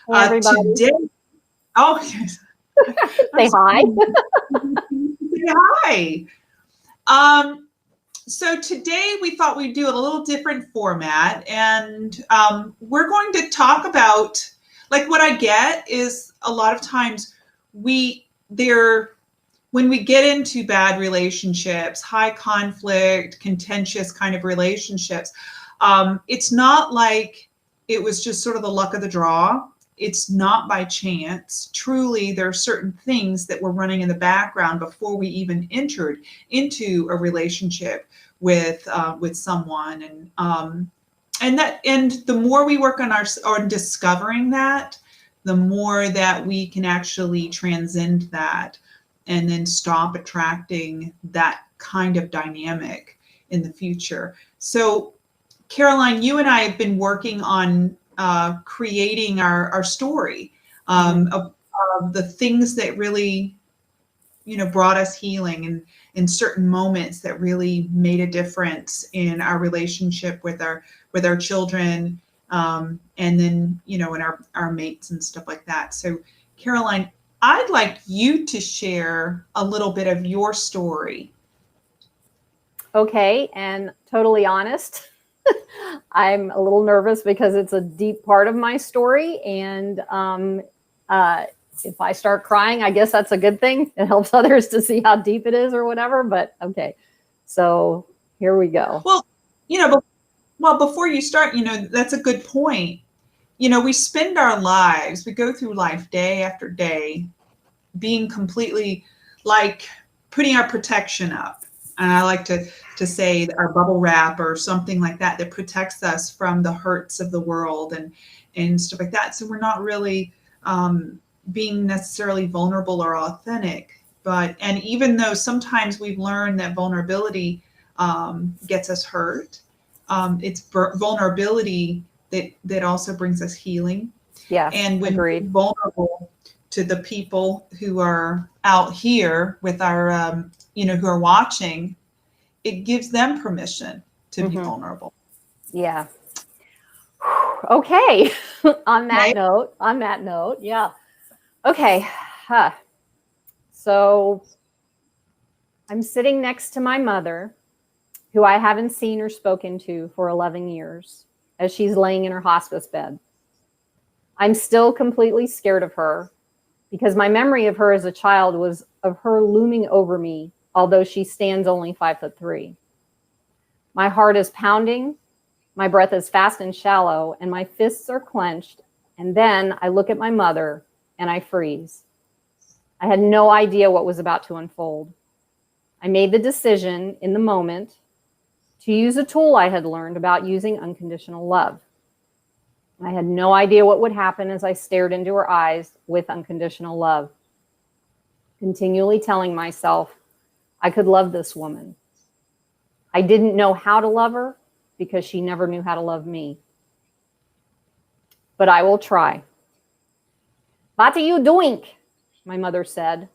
Hey, everybody. Today, oh, yes. Say hi. Say hi. Um, so today we thought we'd do a little different format, and we're going to talk about, like, what I get is a lot of times there when we get into bad relationships, high conflict, contentious kind of relationships, it's not like it was just sort of the luck of the draw. It's not by chance. Truly, there are certain things that were running in the background before we even entered into a relationship with someone, and the more we work on discovering that, the more that we can actually transcend that and then stop attracting that kind of dynamic in the future. So, Caroline, you and I have been working on creating our story of the things that really, brought us healing, and in certain moments that really made a difference in our relationship with our children, and then in our mates and stuff like that. So, Caroline, I'd like you to share a little bit of your story. Okay, and totally honest, I'm a little nervous because it's a deep part of my story. And if I start crying, I guess that's a good thing. It helps others to see how deep it is or whatever. But okay, so here we go. Well, before you start, that's a good point. We spend our lives, we go through life day after day, being completely, like, putting our protection up. And I like to say our bubble wrap or something like that that protects us from the hurts of the world and stuff like that. So we're not really being necessarily vulnerable or authentic. And even though sometimes we've learned that vulnerability gets us hurt, it's vulnerability that also brings us healing. Yes, And when agreed. we're vulnerable to the people who are out here with our, who are watching, it gives them permission to be vulnerable. Yeah. Okay. On that Right? note, yeah. Okay. So I'm sitting next to my mother, who I haven't seen or spoken to for 11 years, as she's laying in her hospice bed. I'm still completely scared of her because my memory of her as a child was of her looming over me, although she stands only 5'3". My heart is pounding, my breath is fast and shallow, and my fists are clenched. And then I look at my mother and I freeze. I had no idea what was about to unfold. I made the decision in the moment to use a tool I had learned about using unconditional love. I had no idea what would happen as I stared into her eyes with unconditional love, continually telling myself I could love this woman. I didn't know how to love her because she never knew how to love me. But I will try. "What are you doing?" my mother said.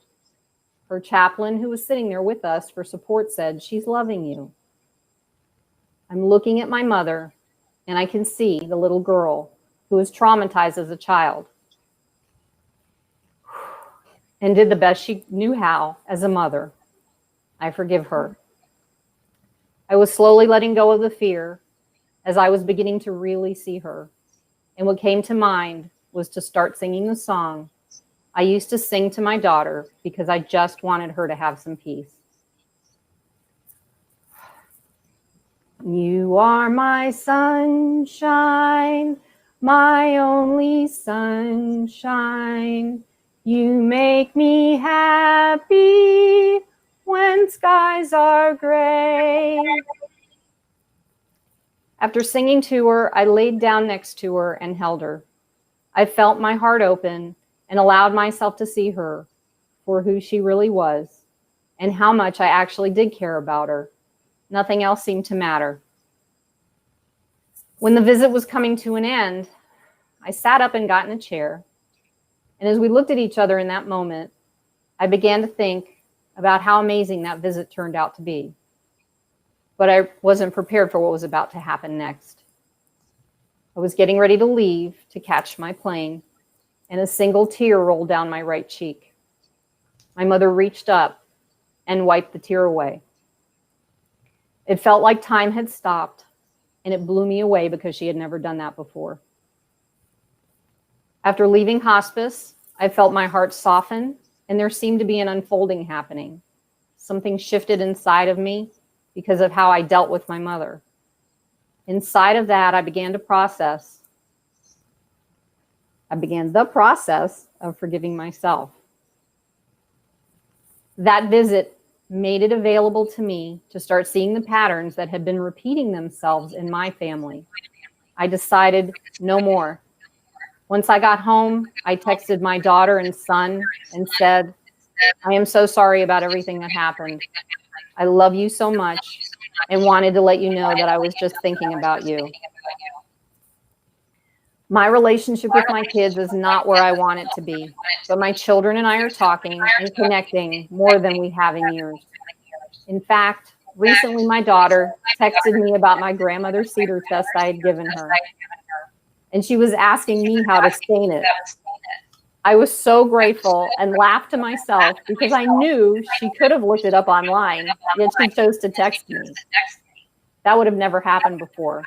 Her chaplain, who was sitting there with us for support, said, "She's loving you." I'm looking at my mother, and I can see the little girl who was traumatized as a child and did the best she knew how as a mother. I forgive her. I was slowly letting go of the fear as I was beginning to really see her. And what came to mind was to start singing the song I used to sing to my daughter because I just wanted her to have some peace. You are my sunshine, my only sunshine. You make me happy when skies are gray. After singing to her, I laid down next to her and held her. I felt my heart open and allowed myself to see her for who she really was and how much I actually did care about her. Nothing else seemed to matter. When the visit was coming to an end, I sat up and got in a chair. And as we looked at each other in that moment, I began to think about how amazing that visit turned out to be. But I wasn't prepared for what was about to happen next. I was getting ready to leave to catch my plane, and a single tear rolled down my right cheek. My mother reached up and wiped the tear away. It felt like time had stopped, and it blew me away because she had never done that before. After leaving hospice, I felt my heart soften, and there seemed to be an unfolding happening. Something shifted inside of me because of how I dealt with my mother. Inside of that, I began the process of forgiving myself. That visit made it available to me to start seeing the patterns that had been repeating themselves in my family. I decided no more. Once I got home, I texted my daughter and son and said, I am so sorry about everything that happened. I love you so much and wanted to let you know that I was just thinking about you. My relationship with my kids is not where I want it to be, but my children and I are talking and connecting more than we have in years. In fact, recently my daughter texted me about my grandmother's cedar chest I had given her, and she was asking me how to stain it. I was so grateful and laughed to myself because I knew she could have looked it up online, yet she chose to text me. That would have never happened before.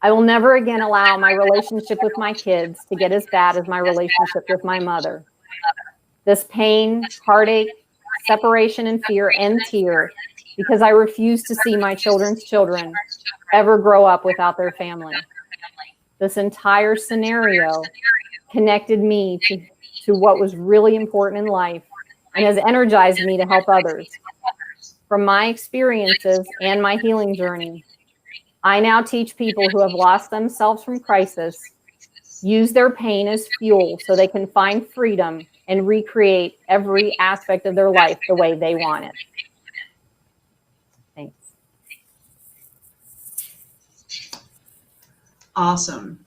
I will never again allow my relationship with my kids to get as bad as my relationship with my mother. This pain, heartache, separation, and fear end here because I refuse to see my children's children ever grow up without their family. This entire scenario connected me to what was really important in life and has energized me to help others. From my experiences and my healing journey, I now teach people who have lost themselves from crisis, use their pain as fuel so they can find freedom and recreate every aspect of their life the way they want it. Thanks. Awesome.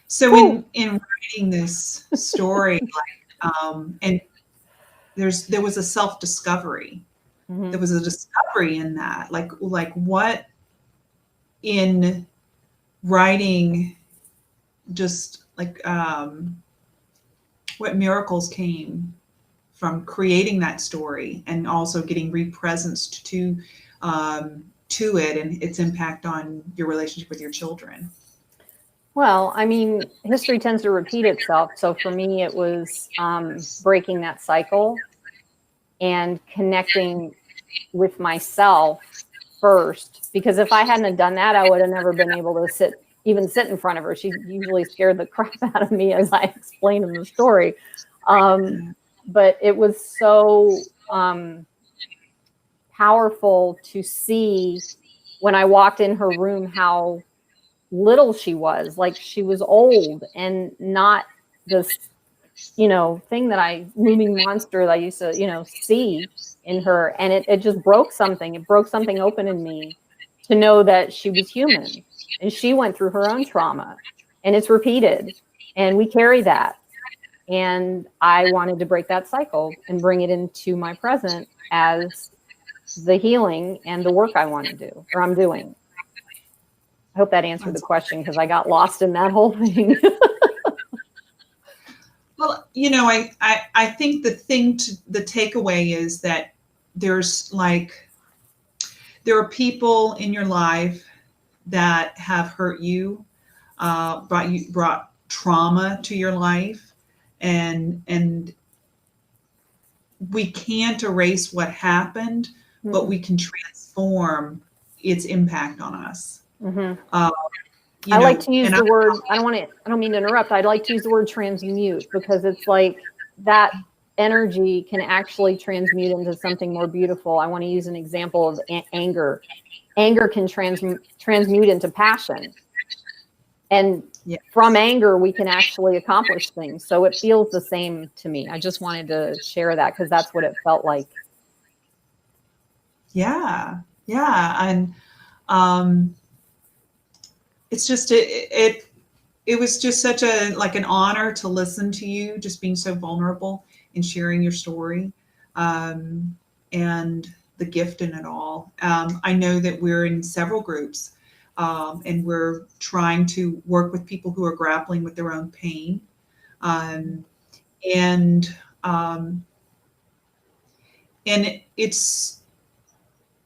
So in writing this story, and there was a self-discovery. Mm-hmm. There was a discovery in that, like what in writing, just like what miracles came from creating that story and also getting represenced to it and its impact on your relationship with your children. Well, I mean, history tends to repeat itself. So for me, it was breaking that cycle and connecting with myself first. Because if I hadn't have done that, I would have never been able to sit in front of her. She usually scared the crap out of me as I explained in the story. But it was so powerful to see when I walked in her room how little she was. Like, she was old and not this, thing that moving monster that I used to, see in her. And it just broke something. It broke something open in me to know that she was human and she went through her own trauma, and it's repeated and we carry that. And I wanted to break that cycle and bring it into my present as the healing and the work I want to do, or I'm doing. I hope that answered the question, because I got lost in that whole thing. Well, I think the takeaway is that there are people in your life that have hurt you, brought trauma to your life, and we can't erase what happened, mm-hmm. but we can transform its impact on us. Mm-hmm. I like to use the word, I don't mean to interrupt. I'd like to use the word transmute, because it's like that energy can actually transmute into something more beautiful. I want to use an example of anger. Anger can transmute into passion. And yes. From anger, we can actually accomplish things. So it feels the same to me. I just wanted to share that because that's what it felt like. Yeah. And it's just, it was just such an honor to listen to you, just being so vulnerable and sharing your story, and the gift in it all. I know that we're in several groups and we're trying to work with people who are grappling with their own pain. And it's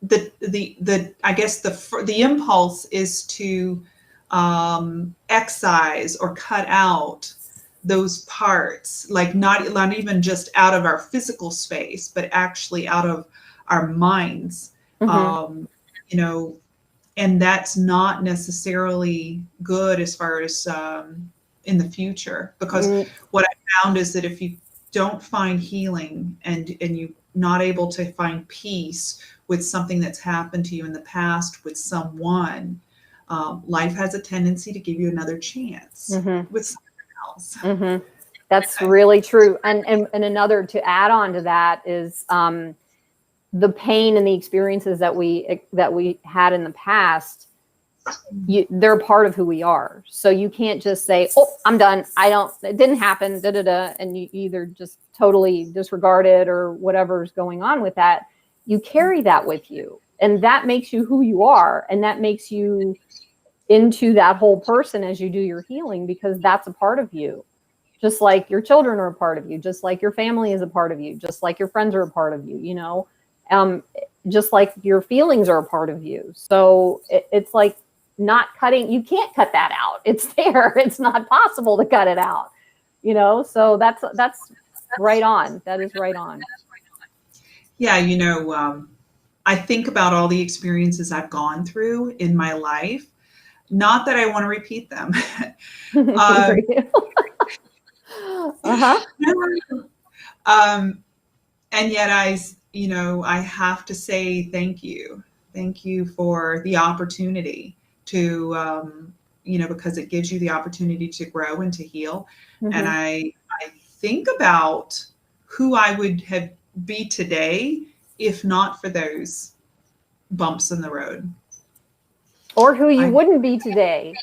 the I guess the impulse is to excise or cut out those parts, like not even just out of our physical space, but actually out of our minds. You know, and that's not necessarily good as far as in the future, because what I found is that if you don't find healing and you're not able to find peace with something that's happened to you in the past with someone, life has a tendency to give you another chance with someone else. That's really true. And another to add on to that is the pain and the experiences that we had in the past. They're a part of who we are. So you can't just say, "Oh, I'm done. It didn't happen." And you either just totally disregard it or whatever's going on with that. You carry that with you, and that makes you who you are, and that makes you into that whole person as you do your healing, because that's a part of you. Just like your children are a part of you, just like your family is a part of you, just like your friends are a part of you, you know, just like your feelings are a part of you. So it's like not cutting, you can't cut that out. It's there. It's not possible to cut it out, you know? So that's right on. That is right on. Yeah. You know, I think about all the experiences I've gone through in my life. Not that I want to repeat them. And yet I have to say thank you. Thank you for the opportunity to, because it gives you the opportunity to grow and to heal. And I think about who I would be today if not for those bumps in the road. Or who you wouldn't be today.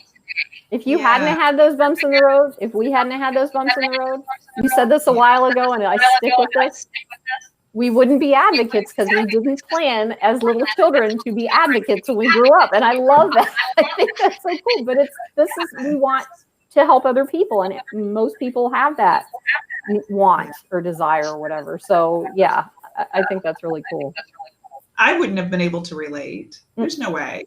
If you hadn't had those bumps in the road, if we hadn't had those bumps in the road, you said this a while ago and I stick with this, we wouldn't be advocates because we didn't plan as little children to be advocates when we grew up. And I love that. I think that's so cool. But we want to help other people. And most people have that want or desire or whatever. So yeah, I think that's really cool. I wouldn't have been able to relate. There's no way.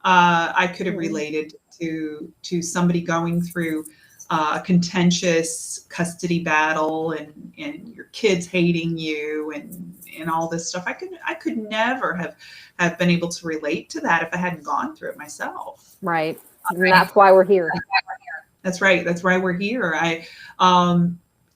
I could have related to somebody going through a contentious custody battle and your kids hating you and all this stuff. I could never have been able to relate to that if I hadn't gone through it myself. Right. And that's why we're here. That's right. That's why we're here.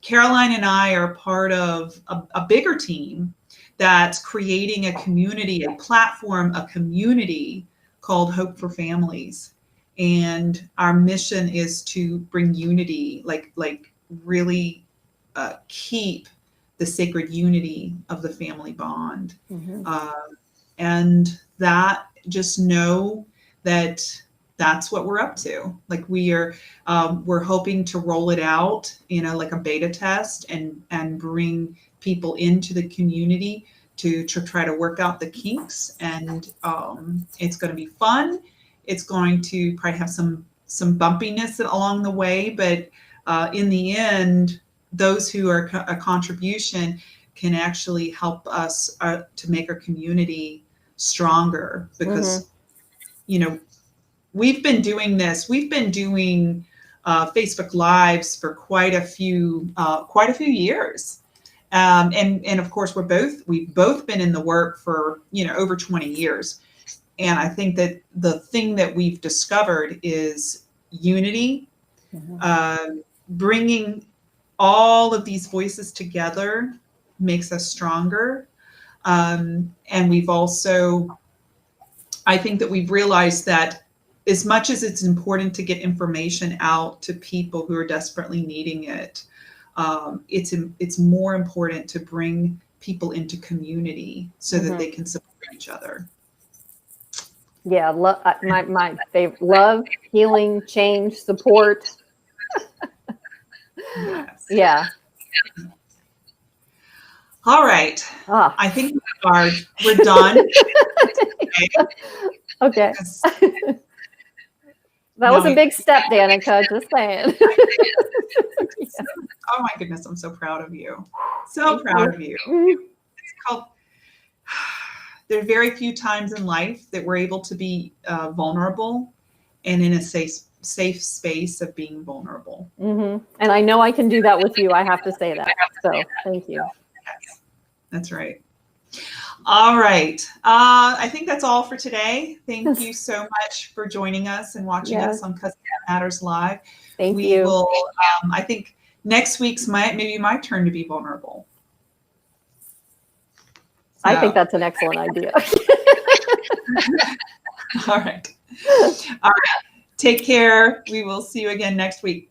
Caroline and I are part of a bigger team that's creating a community, a platform, a community called Hope for Families. And our mission is to bring unity, like really keep the sacred unity of the family bond. And that, just know that that's what we're up to. Like we're hoping to roll it out, like a beta test and bring people into the community to try to work out the kinks. And it's going to be fun. It's going to probably have some bumpiness along the way, but in the end, those who are a contribution can actually help us to make our community stronger, because we've been doing this. We've been doing Facebook Lives for quite a few years. And of course, we've both been in the work for, over 20 years. And I think that the thing that we've discovered is unity, bringing all of these voices together makes us stronger. And I think that we've realized that as much as it's important to get information out to people who are desperately needing it, it's more important to bring people into community so that they can support each other. Yeah, my favorite: love, healing, change, support. Yes. Yeah. All right. I think we're done. Okay. That was a big step, Danica, just saying. Yeah. Oh my goodness, I'm so proud of you. So proud of you. Mhm. It's called, there are very few times in life that we're able to be vulnerable and in a safe space of being vulnerable. And I know I can do that with you. I have to say that. So thank you. Yes, that's right. All right. I think that's all for today. Thank you so much for joining us and watching us on Cousin Matters Live. Thank We you. will, I think next week's maybe my turn to be vulnerable. I think that's an excellent idea. All right. All right. Take care. We will see you again next week.